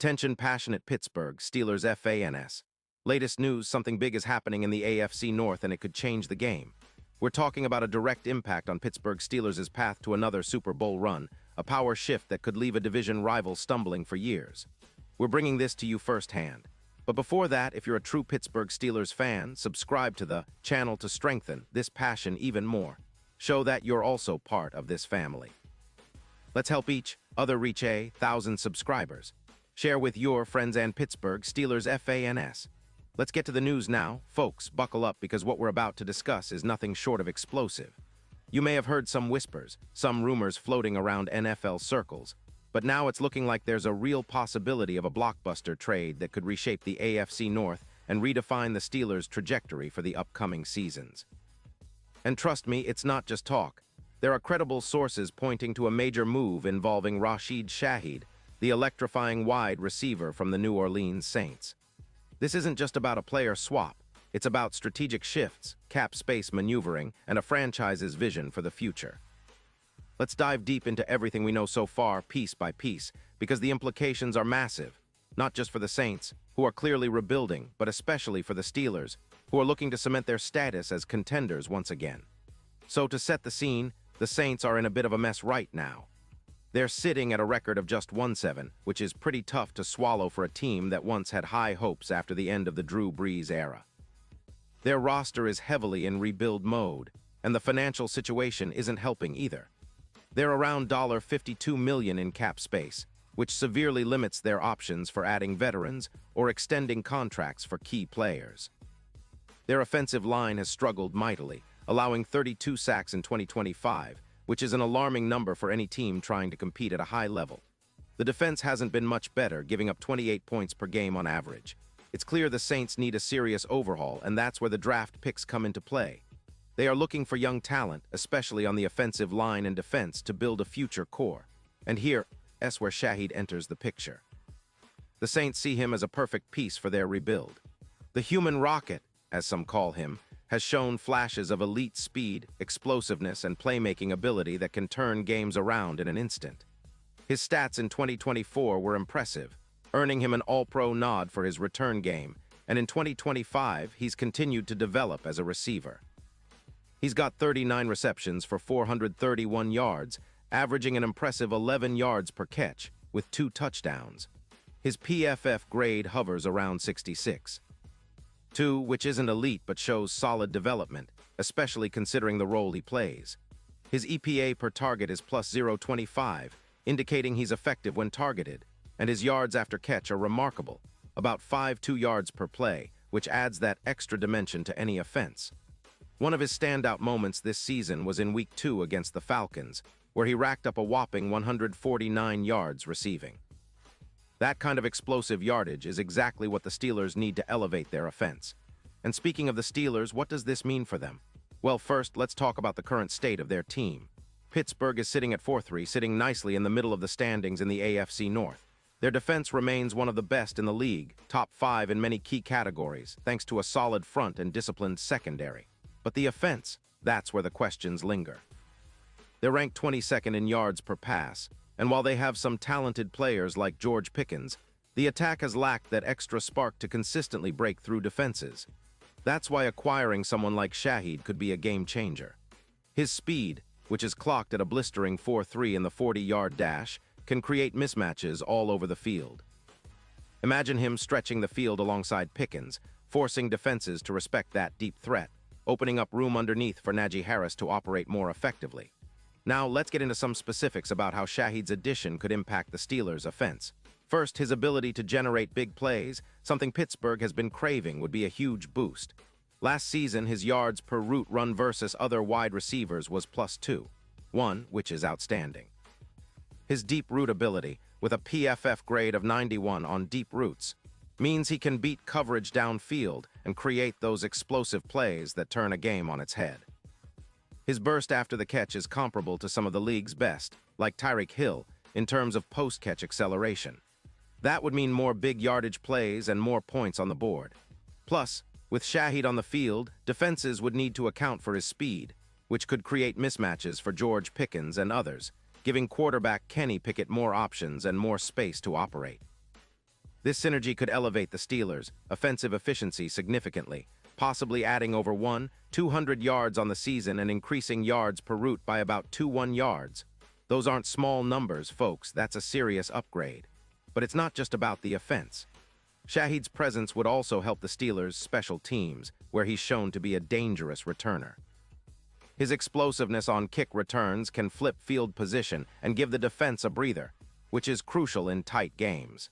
Attention passionate Pittsburgh Steelers fans. Latest news, something big is happening in the AFC North and it could change the game. We're talking about a direct impact on Pittsburgh Steelers' path to another Super Bowl run, a power shift that could leave a division rival stumbling for years. We're bringing this to you firsthand. But before that, if you're a true Pittsburgh Steelers fan, subscribe to the channel to strengthen this passion even more. Show that you're also part of this family. Let's help each other reach 1,000 subscribers. Share with your friends and Pittsburgh Steelers fans. Let's get to the news now. Folks, buckle up because what we're about to discuss is nothing short of explosive. You may have heard some whispers, some rumors floating around NFL circles, but now it's looking like there's a real possibility of a blockbuster trade that could reshape the AFC North and redefine the Steelers' trajectory for the upcoming seasons. And trust me, it's not just talk. There are credible sources pointing to a major move involving Rashid Shaheed, the electrifying wide receiver from the New Orleans Saints. This isn't just about a player swap. It's about strategic shifts, cap space maneuvering, and a franchise's vision for the future. Let's dive deep into everything we know so far, piece by piece, because the implications are massive, not just for the Saints, who are clearly rebuilding, but especially for the Steelers, who are looking to cement their status as contenders once again. So to set the scene, the Saints are in a bit of a mess right now. They're sitting at a record of just 1-7, which is pretty tough to swallow for a team that once had high hopes after the end of the Drew Brees era. Their roster is heavily in rebuild mode, and the financial situation isn't helping either. They're around $52 million in cap space, which severely limits their options for adding veterans or extending contracts for key players. Their offensive line has struggled mightily, allowing 32 sacks in 2025, which is an alarming number for any team trying to compete at a high level. The defense hasn't been much better, giving up 28 points per game on average. It's clear the Saints need a serious overhaul, and that's where the draft picks come into play. They are looking for young talent, especially on the offensive line and defense, to build a future core. And here's where Shaheed enters the picture. The Saints see him as a perfect piece for their rebuild. The human rocket, as some call him, has shown flashes of elite speed, explosiveness, and playmaking ability that can turn games around in an instant. His stats in 2024 were impressive, earning him an All-Pro nod for his return game, and in 2025, he's continued to develop as a receiver. He's got 39 receptions for 431 yards, averaging an impressive 11 yards per catch, with 2 touchdowns. His PFF grade hovers around 66. 2, which isn't elite but shows solid development, especially considering the role he plays. His EPA per target is plus 0.25, indicating he's effective when targeted, and his yards after catch are remarkable, about 5.2 yards per play, which adds that extra dimension to any offense. One of his standout moments this season was in Week 2 against the Falcons, where he racked up a whopping 149 yards receiving. That kind of explosive yardage is exactly what the Steelers need to elevate their offense. And speaking of the Steelers, what does this mean for them? Well, first, let's talk about the current state of their team. Pittsburgh is sitting at 4-3, sitting nicely in the middle of the standings in the AFC North. Their defense remains one of the best in the league, top 5 in many key categories, thanks to a solid front and disciplined secondary. But the offense, that's where the questions linger. They're ranked 22nd in yards per pass, and while they have some talented players like George Pickens, the attack has lacked that extra spark to consistently break through defenses. That's why acquiring someone like Shaheed could be a game changer. His speed, which is clocked at a blistering 4.3 in the 40-yard dash, can create mismatches all over the field. Imagine him stretching the field alongside Pickens, forcing defenses to respect that deep threat, opening up room underneath for Najee Harris to operate more effectively. Now, let's get into some specifics about how Shaheed's addition could impact the Steelers' offense. First, his ability to generate big plays, something Pittsburgh has been craving, would be a huge boost. Last season, his yards per route run versus other wide receivers was +2, which is outstanding. His deep route ability, with a PFF grade of 91 on deep routes, means he can beat coverage downfield and create those explosive plays that turn a game on its head. His burst after the catch is comparable to some of the league's best, like Tyreek Hill, in terms of post-catch acceleration. That would mean more big yardage plays and more points on the board. Plus, with Shaheed on the field, defenses would need to account for his speed, which could create mismatches for George Pickens and others, giving quarterback Kenny Pickett more options and more space to operate. This synergy could elevate the Steelers' offensive efficiency significantly, possibly adding over 200 yards on the season and increasing yards per route by about 21 yards. Those aren't small numbers, folks. That's a serious upgrade. But it's not just about the offense. Shahid's presence would also help the Steelers' special teams, where he's shown to be a dangerous returner. His explosiveness on kick returns can flip field position and give the defense a breather, which is crucial in tight games.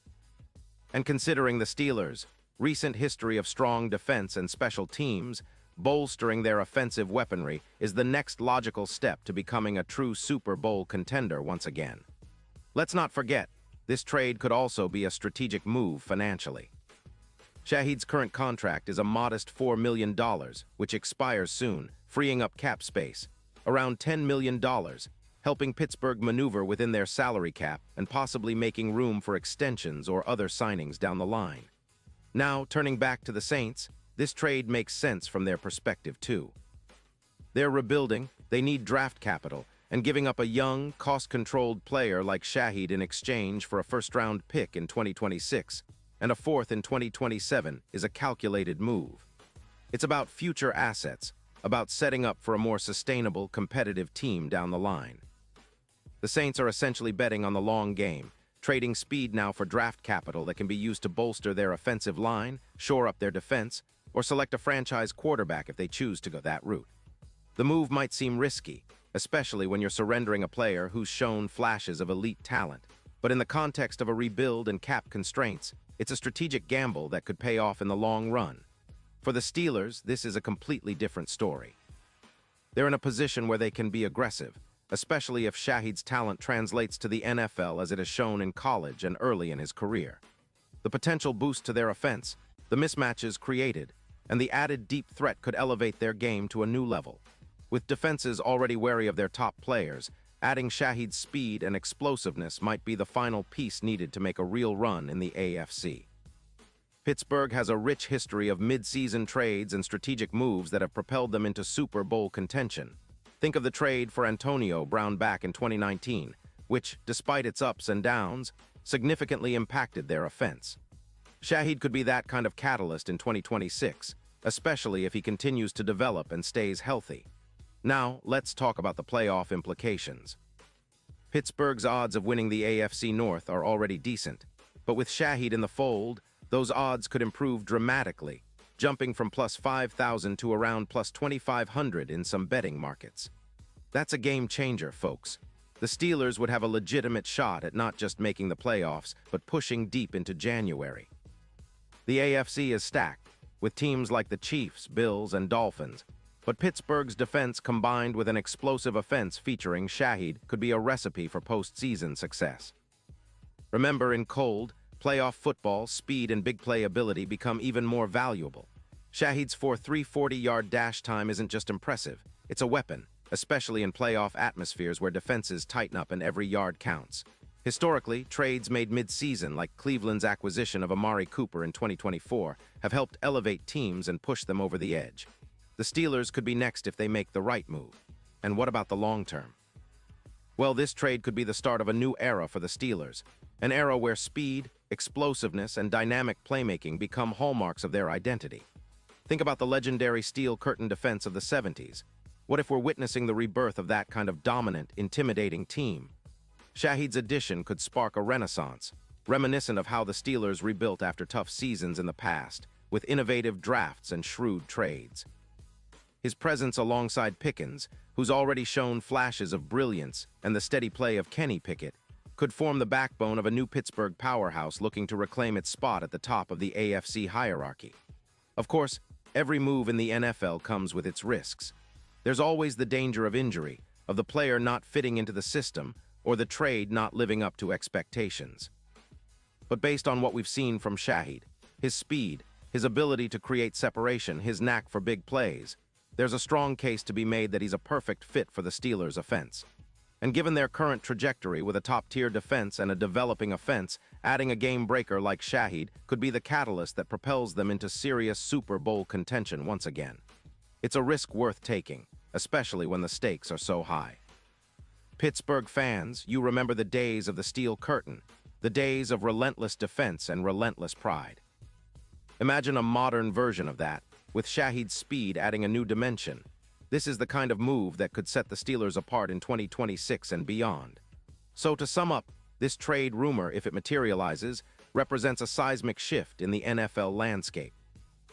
And considering the Steelers' recent history of strong defense and special teams, bolstering their offensive weaponry is the next logical step to becoming a true Super Bowl contender once again. Let's not forget, this trade could also be a strategic move financially. Shahid's current contract is a modest $4 million, which expires soon, freeing up cap space, around $10 million, helping Pittsburgh maneuver within their salary cap and possibly making room for extensions or other signings down the line. Now, turning back to the Saints, this trade makes sense from their perspective too. They're rebuilding, they need draft capital, and giving up a young, cost-controlled player like Shahid in exchange for a first-round pick in 2026 and a fourth in 2027 is a calculated move. It's about future assets, about setting up for a more sustainable, competitive team down the line. The Saints are essentially betting on the long game, trading speed now for draft capital that can be used to bolster their offensive line, shore up their defense, or select a franchise quarterback if they choose to go that route. The move might seem risky, especially when you're surrendering a player who's shown flashes of elite talent. But in the context of a rebuild and cap constraints, it's a strategic gamble that could pay off in the long run. For the Steelers, this is a completely different story. They're in a position where they can be aggressive, especially if Shahid's talent translates to the NFL as it has shown in college and early in his career. The potential boost to their offense, the mismatches created, and the added deep threat could elevate their game to a new level. With defenses already wary of their top players, adding Shahid's speed and explosiveness might be the final piece needed to make a real run in the AFC. Pittsburgh has a rich history of mid-season trades and strategic moves that have propelled them into Super Bowl contention. Think of the trade for Antonio Brown back in 2019, which, despite its ups and downs, significantly impacted their offense. Shahid could be that kind of catalyst in 2026, especially if he continues to develop and stays healthy. Now, let's talk about the playoff implications. Pittsburgh's odds of winning the AFC North are already decent, but with Shahid in the fold, those odds could improve dramatically, jumping from plus 5,000 to around plus 2,500 in some betting markets. That's a game changer, folks. The Steelers would have a legitimate shot at not just making the playoffs, but pushing deep into January. The AFC is stacked, with teams like the Chiefs, Bills, and Dolphins, but Pittsburgh's defense combined with an explosive offense featuring Shahid could be a recipe for postseason success. Remember, in cold, playoff football, speed and big play ability become even more valuable. Shahid's 340-yard dash time isn't just impressive, it's a weapon, especially in playoff atmospheres where defenses tighten up and every yard counts. Historically, trades made mid-season, like Cleveland's acquisition of Amari Cooper in 2024, have helped elevate teams and push them over the edge. The Steelers could be next if they make the right move. And what about the long term? Well, this trade could be the start of a new era for the Steelers, an era where speed, explosiveness, and dynamic playmaking become hallmarks of their identity. Think about the legendary steel curtain defense of the 70s. What if we're witnessing the rebirth of that kind of dominant, intimidating team? Shahid's addition could spark a renaissance, reminiscent of how the Steelers rebuilt after tough seasons in the past, with innovative drafts and shrewd trades. His presence alongside Pickens, who's already shown flashes of brilliance, and the steady play of Kenny Pickett, could form the backbone of a new Pittsburgh powerhouse looking to reclaim its spot at the top of the AFC hierarchy. Of course, every move in the NFL comes with its risks. There's always the danger of injury, of the player not fitting into the system, or the trade not living up to expectations. But based on what we've seen from Shahid, his speed, his ability to create separation, his knack for big plays, there's a strong case to be made that he's a perfect fit for the Steelers' offense. And given their current trajectory with a top-tier defense and a developing offense, adding a game-breaker like Shahid could be the catalyst that propels them into serious Super Bowl contention once again. It's a risk worth taking, especially when the stakes are so high. Pittsburgh fans, you remember the days of the Steel Curtain. The days of relentless defense and relentless pride. Imagine a modern version of that, with Shahid's speed adding a new dimension. This is the kind of move that could set the Steelers apart in 2026 and beyond. So to sum up, this trade rumor, if it materializes, represents a seismic shift in the NFL landscape.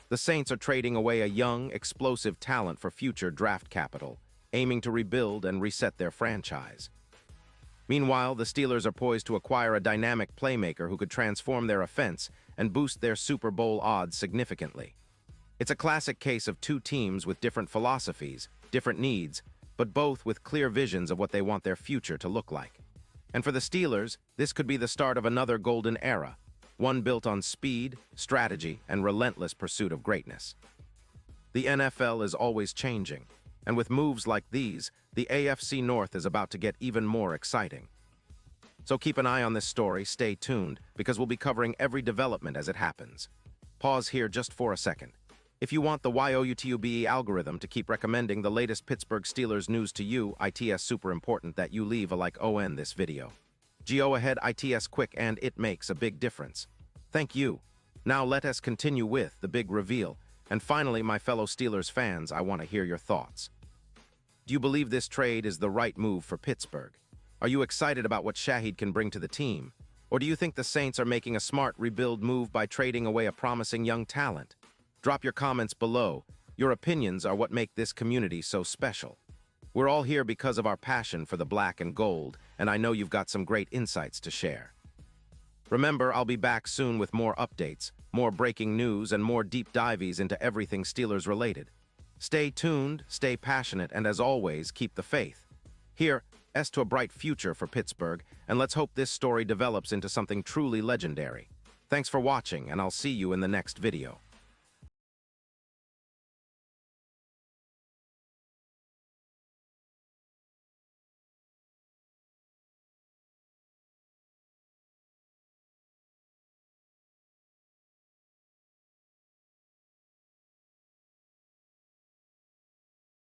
The Saints are trading away a young, explosive talent for future draft capital, aiming to rebuild and reset their franchise. Meanwhile, the Steelers are poised to acquire a dynamic playmaker who could transform their offense and boost their Super Bowl odds significantly. It's a classic case of two teams with different philosophies, different needs, but both with clear visions of what they want their future to look like. And for the Steelers, this could be the start of another golden era, one built on speed, strategy, and relentless pursuit of greatness. The NFL is always changing, and with moves like these, the AFC North is about to get even more exciting. So keep an eye on this story, stay tuned, because we'll be covering every development as it happens. Pause here just for a second. If you want the YOUTUBE algorithm to keep recommending the latest Pittsburgh Steelers news to you, it's super important that you leave a like on this video. Go ahead, it's quick and it makes a big difference. Thank you. Now let us continue with the big reveal. And finally, my fellow Steelers fans, I want to hear your thoughts. Do you believe this trade is the right move for Pittsburgh? Are you excited about what Shahid can bring to the team? Or do you think the Saints are making a smart rebuild move by trading away a promising young talent? Drop your comments below. Your opinions are what make this community so special. We're all here because of our passion for the black and gold, and I know you've got some great insights to share. Remember, I'll be back soon with more updates, more breaking news, and more deep dives into everything Steelers related. Stay tuned, stay passionate, and as always, keep the faith. Here's to a bright future for Pittsburgh, and let's hope this story develops into something truly legendary. Thanks for watching, and I'll see you in the next video.